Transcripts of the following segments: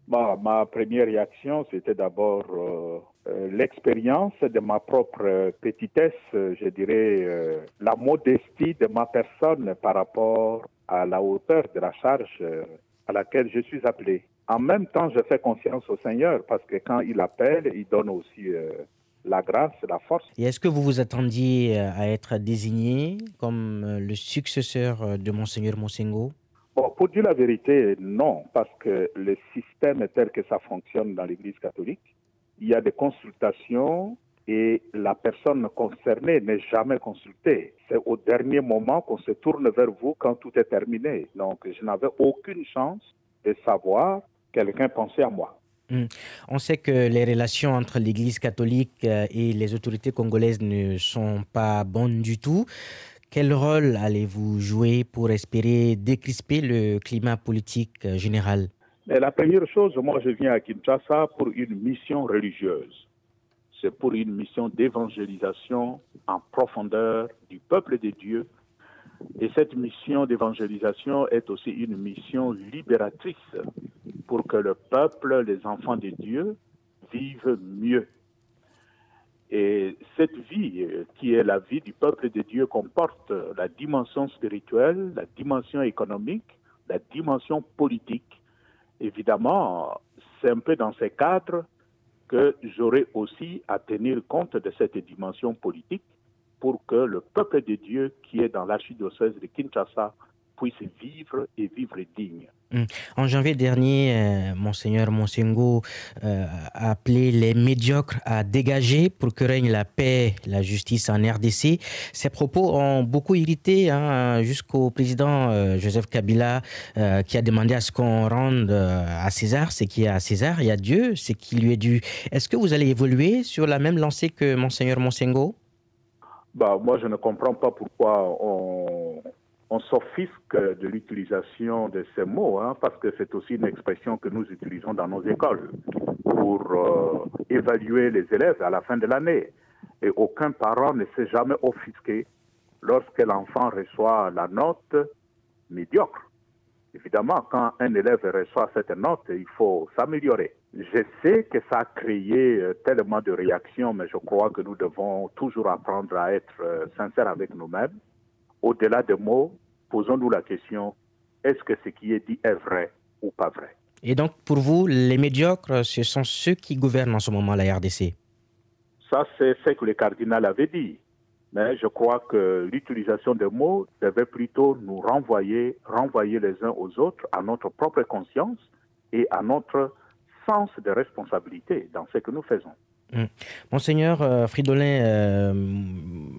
Bon, ma première réaction, c'était d'abord l'expérience de ma propre petitesse, je dirais la modestie de ma personne par rapport à la hauteur de la charge à laquelle je suis appelé. En même temps, je fais confiance au Seigneur parce que quand il appelle, il donne aussi la grâce, la force. Et est-ce que vous vous attendiez à être désigné comme le successeur de Monseigneur Monsengo? Bon, pour dire la vérité, non, parce que le système est tel que ça fonctionne dans l'Église catholique. Il y a des consultations et la personne concernée n'est jamais consultée. C'est au dernier moment qu'on se tourne vers vous quand tout est terminé. Donc, je n'avais aucune chance de savoir quelqu'un pensait à moi. Hmm. On sait que les relations entre l'Église catholique et les autorités congolaises ne sont pas bonnes du tout. Quel rôle allez-vous jouer pour espérer décrisper le climat politique général? Mais la première chose, moi, je viens à Kinshasa pour une mission religieuse. C'est pour une mission d'évangélisation en profondeur du peuple de Dieu. Et cette mission d'évangélisation est aussi une mission libératrice pour que le peuple, les enfants de Dieu, vivent mieux. Et cette vie, qui est la vie du peuple de Dieu, comporte la dimension spirituelle, la dimension économique, la dimension politique. Évidemment, c'est un peu dans ces cadres que j'aurai aussi à tenir compte de cette dimension politique pour que le peuple de Dieu qui est dans l'archidiocèse de Kinshasa puisse vivre et vivre digne. Hmm. En janvier dernier, Monseigneur Monsengo a appelé les médiocres à dégager pour que règne la paix, la justice en RDC. Ces propos ont beaucoup irrité jusqu'au président Joseph Kabila qui a demandé à ce qu'on rende à César ce qui est à César et à Dieu ce qui lui est dû. Est-ce que vous allez évoluer sur la même lancée que Monseigneur Monsengo? Bah, moi, je ne comprends pas pourquoi on s'offusque de l'utilisation de ces mots, hein, parce que c'est aussi une expression que nous utilisons dans nos écoles pour évaluer les élèves à la fin de l'année. Et aucun parent ne s'est jamais offusqué lorsque l'enfant reçoit la note médiocre. Évidemment, quand un élève reçoit cette note, il faut s'améliorer. Je sais que ça a créé tellement de réactions, mais je crois que nous devons toujours apprendre à être sincères avec nous-mêmes. Au-delà des mots, posons-nous la question, est-ce que ce qui est dit est vrai ou pas vrai? Et donc, pour vous, les médiocres, ce sont ceux qui gouvernent en ce moment la RDC? Ça, c'est ce que le cardinal avait dit. Mais je crois que l'utilisation des mots devait plutôt nous renvoyer les uns aux autres à notre propre conscience et à notre sens de responsabilité dans ce que nous faisons. Mm. Monseigneur Fridolin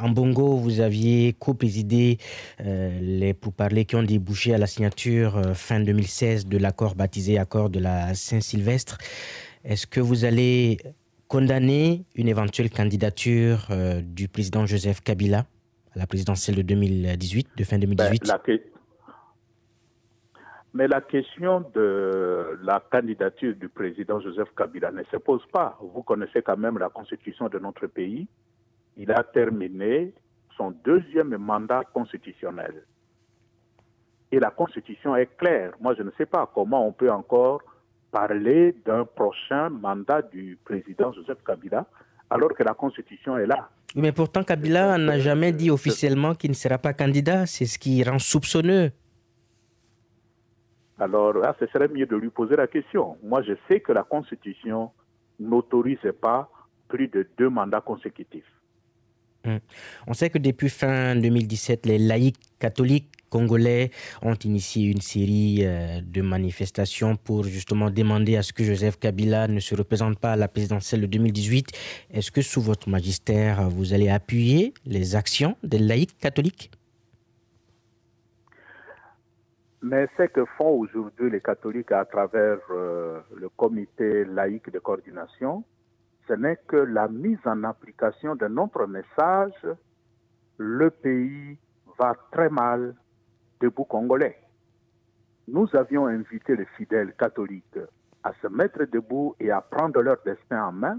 Ambongo, vous aviez co-présidé les pourparlers qui ont débouché à la signature fin 2016 de l'accord baptisé Accord de la Saint-Sylvestre. Est-ce que vous allez condamner une éventuelle candidature du président Joseph Kabila à la présidentielle de 2018, de fin 2018? Mais la question de la candidature du président Joseph Kabila ne se pose pas. Vous connaissez quand même la constitution de notre pays. Il a terminé son deuxième mandat constitutionnel. Et la constitution est claire. Moi, je ne sais pas comment on peut encore parler d'un prochain mandat du président Joseph Kabila alors que la constitution est là. Mais pourtant, Kabila n'a jamais dit officiellement qu'il ne sera pas candidat. C'est ce qui rend soupçonneux. Alors là, ce serait mieux de lui poser la question. Moi, je sais que la Constitution n'autorise pas plus de 2 mandats consécutifs. On sait que depuis fin 2017, les laïcs catholiques congolais ont initié une série de manifestations pour justement demander à ce que Joseph Kabila ne se représente pas à la présidentielle de 2018. Est-ce que sous votre magistère, vous allez appuyer les actions des laïcs catholiques? Mais ce que font aujourd'hui les catholiques à travers le comité laïque de coordination, ce n'est que la mise en application de notre message. Le pays va très mal debout congolais. Nous avions invité les fidèles catholiques à se mettre debout et à prendre leur destin en main.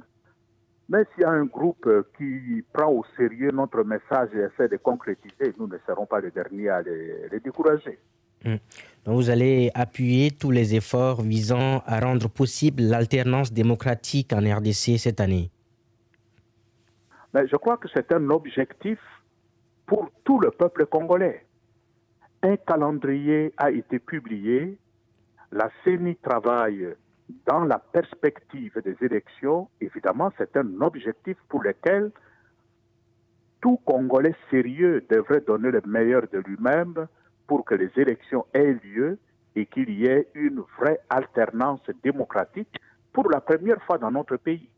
Mais s'il y a un groupe qui prend au sérieux notre message et essaie de concrétiser, nous ne serons pas les derniers à les décourager. Mm. Donc vous allez appuyer tous les efforts visant à rendre possible l'alternance démocratique en RDC cette année. Mais je crois que c'est un objectif pour tout le peuple congolais. Un calendrier a été publié, la CENI travaille dans la perspective des élections. Évidemment, c'est un objectif pour lequel tout Congolais sérieux devrait donner le meilleur de lui-même pour que les élections aient lieu et qu'il y ait une vraie alternance démocratique pour la première fois dans notre pays.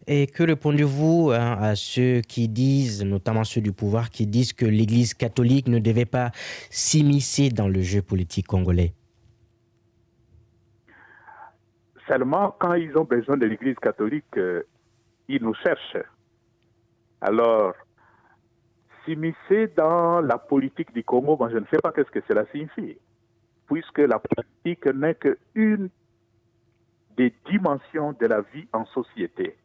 Et que répondez-vous à ceux qui disent, notamment ceux du pouvoir, qui disent que l'Église catholique ne devait pas s'immiscer dans le jeu politique congolais? Seulement, quand ils ont besoin de l'Église catholique, ils nous cherchent. Alors, s'immiscer dans la politique du Congo, moi je ne sais pas qu'est-ce que cela signifie, puisque la politique n'est qu'une des dimensions de la vie en société.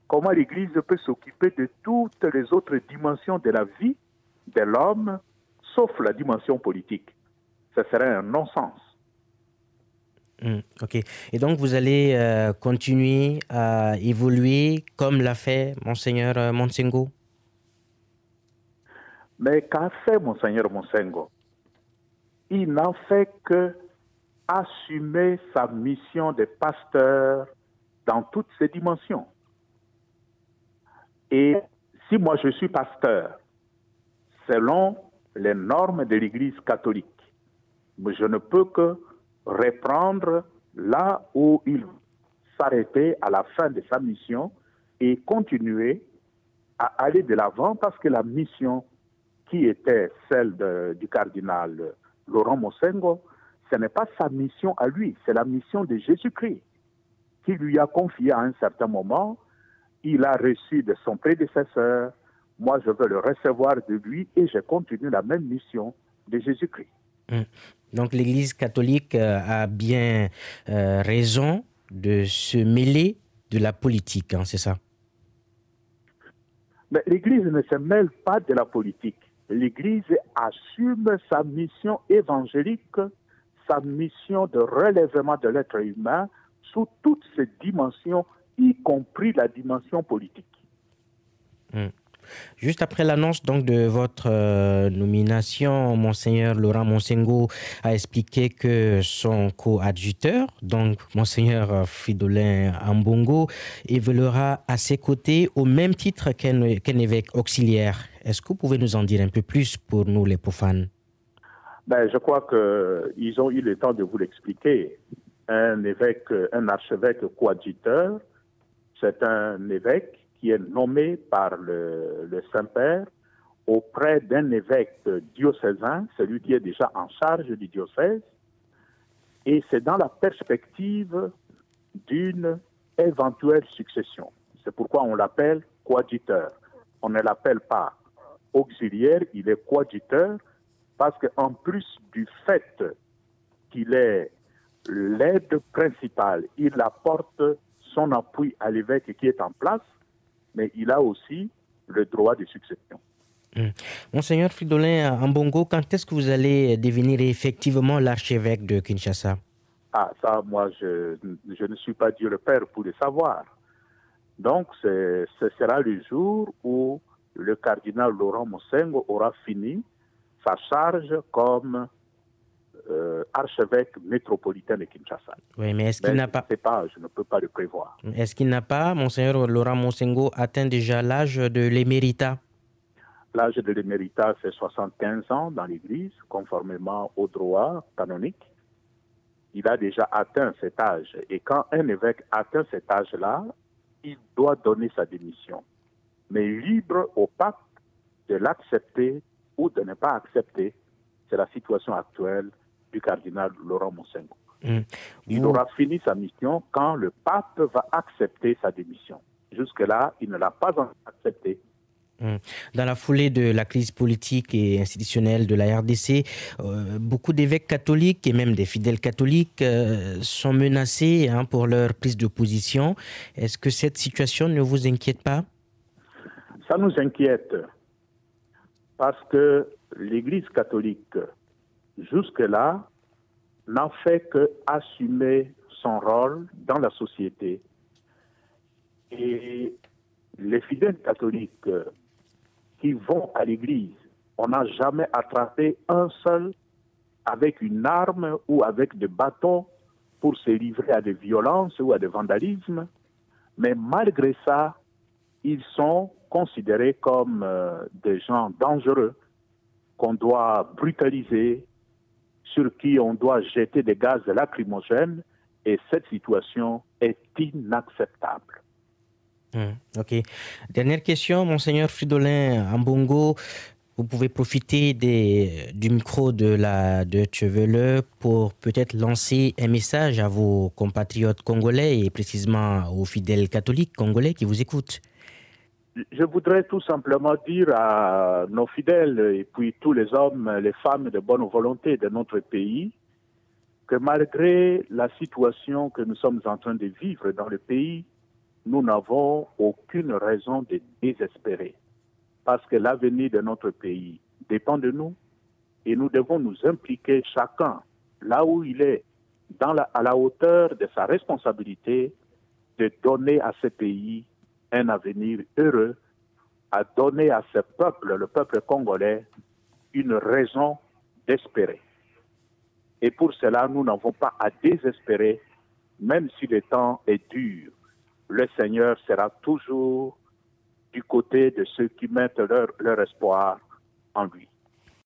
Comment l'Église peut s'occuper de toutes les autres dimensions de la vie de l'homme, sauf la dimension politique? Ce serait un non-sens. Ok. Et donc, vous allez continuer à évoluer comme l'a fait Monseigneur Monsengo? Mais qu'a fait Monseigneur Monsengo? Il n'a fait que assumer sa mission de pasteur dans toutes ses dimensions. Et si moi je suis pasteur, selon les normes de l'Église catholique, je ne peux que reprendre là où il s'arrêtait à la fin de sa mission et continuer à aller de l'avant parce que la mission qui était celle du cardinal Laurent Monsengo, ce n'est pas sa mission à lui, c'est la mission de Jésus-Christ qui lui a confié à un certain moment. Il a reçu de son prédécesseur, moi je veux le recevoir de lui et je continue la même mission de Jésus-Christ. Donc l'Église catholique a bien raison de se mêler de la politique, hein, c'est ça? Mais l'Église ne se mêle pas de la politique. L'Église assume sa mission évangélique, sa mission de relèvement de l'être humain sous toutes ses dimensions, y compris la dimension politique. Juste après l'annonce donc de votre nomination, Monseigneur Laurent Monsengo a expliqué que son coadjuteur, donc Monseigneur Fridolin Ambongo, évoluera à ses côtés au même titre qu'un évêque auxiliaire. Est-ce que vous pouvez nous en dire un peu plus pour nous les profanes? Je crois qu'ils ont eu le temps de vous l'expliquer. Un archevêque coadjuteur, c'est un évêque qui est nommé par le Saint-Père auprès d'un évêque diocésain, celui qui est déjà en charge du diocèse, et c'est dans la perspective d'une éventuelle succession. C'est pourquoi on l'appelle coadjuteur. On ne l'appelle pas auxiliaire, il est coadjuteur, parce qu'en plus du fait qu'il est l'aide principale, il apporte son appui à l'évêque qui est en place, mais il a aussi le droit de succession. Monseigneur Fridolin Ambongo, quand est-ce que vous allez devenir effectivement l'archevêque de Kinshasa? Ah, ça, moi, je ne suis pas Dieu le Père pour le savoir. Donc, ce sera le jour où le cardinal Laurent Monsengo aura fini sa charge comme archevêque métropolitain de Kinshasa. Oui, mais est-ce qu'il n'a pas... Je ne peux pas le prévoir. Est-ce qu'il n'a pas, Monseigneur Laurent Monsengo, atteint déjà l'âge de l'éméritat? L'âge de l'éméritat, c'est 75 ans dans l'Église, conformément au droit canonique. Il a déjà atteint cet âge. Et quand un évêque atteint cet âge-là, il doit donner sa démission. Mais libre au pape de l'accepter ou de ne pas accepter. C'est la situation actuelle du cardinal Laurent Monsengo. Il aura fini sa mission quand le pape va accepter sa démission. Jusque-là, il ne l'a pas accepté. Dans la foulée de la crise politique et institutionnelle de la RDC, beaucoup d'évêques catholiques et même des fidèles catholiques sont menacés pour leur prise de position. Est-ce que cette situation ne vous inquiète pas? Ça nous inquiète parce que l'Église catholique jusque-là, n'a fait que assumer son rôle dans la société. Et les fidèles catholiques qui vont à l'église, on n'a jamais attrapé un seul avec une arme ou avec des bâtons pour se livrer à des violences ou à des vandalismes. Mais malgré ça, ils sont considérés comme des gens dangereux qu'on doit brutaliser, sur qui on doit jeter des gaz lacrymogènes, et cette situation est inacceptable. Ok. Dernière question, Monseigneur Fridolin Ambongo. Vous pouvez profiter du micro de la Deutsche Welle pour peut-être lancer un message à vos compatriotes congolais et précisément aux fidèles catholiques congolais qui vous écoutent. Je voudrais tout simplement dire à nos fidèles et puis tous les hommes, les femmes de bonne volonté de notre pays que malgré la situation que nous sommes en train de vivre dans le pays, nous n'avons aucune raison de désespérer. Parce que l'avenir de notre pays dépend de nous et nous devons nous impliquer chacun là où il est, à la hauteur de sa responsabilité, de donner à ce pays un avenir heureux, à donner à ce peuple, le peuple congolais, une raison d'espérer. Et pour cela, nous n'avons pas à désespérer, même si le temps est dur. Le Seigneur sera toujours du côté de ceux qui mettent leur espoir en lui.